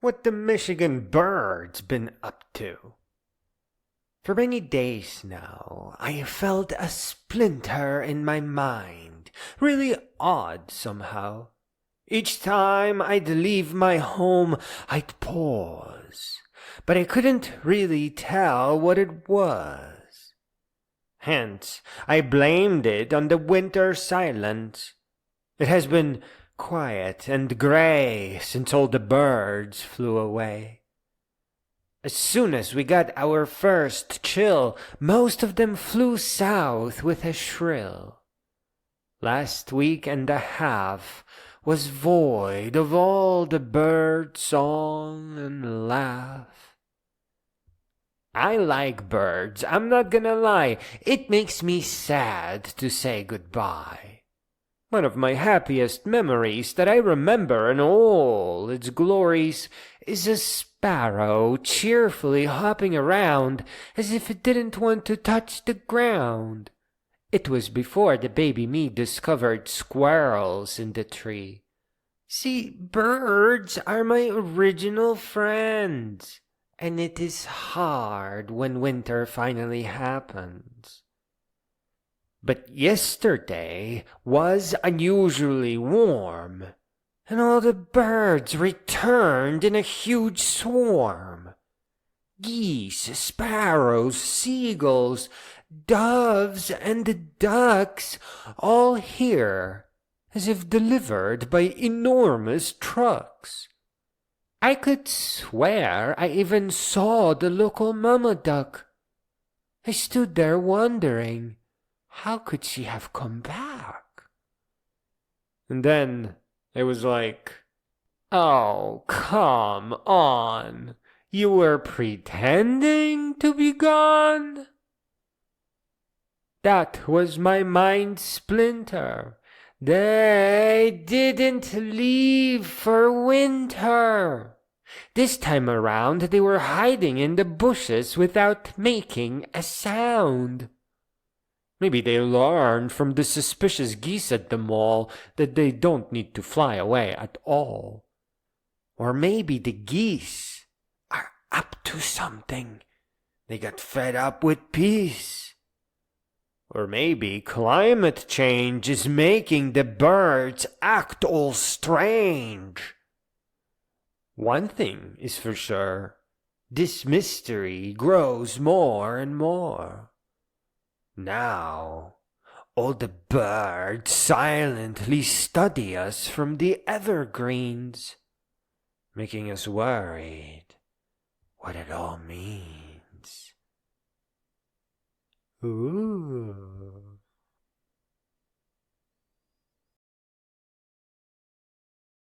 what the Michigan birds been up to. For many days now, I felt a splinter in my mind, really odd somehow. Each time I'd leave my home, I'd pause, but I couldn't really tell what it was. Hence, I blamed it on the winter silence. It has been quiet and grey since all the birds flew away. As soon as we got our first chill, most of them flew south with a shrill. Last week and a half was void of all the bird song and laugh. I like birds, I'm not gonna lie, it makes me sad to say goodbye. One of my happiest memories that I remember in all its glories is a sparrow cheerfully hopping around as if it didn't want to touch the ground. It was before the baby me discovered squirrels in the tree. See, birds are my original friends. And it is hard when winter finally happens. But yesterday was unusually warm, and all the birds returned in a huge swarm. Geese, sparrows, seagulls, doves, and ducks, all here, as if delivered by enormous trucks. I could swear I even saw the local mama duck. I stood there wondering, how could she have come back? And then it was like, oh, come on. You were pretending to be gone? That was my mind splinter. They didn't leave for winter. This time around they were hiding in the bushes without making a sound. Maybe they learned from the suspicious geese at the mall that they don't need to fly away at all. Or maybe the geese are up to something. They got fed up with peace. Or maybe climate change is making the birds act all strange. One thing is for sure, this mystery grows more and more. Now, all the birds silently study us from the evergreens, making us worried what it all means. Ooh.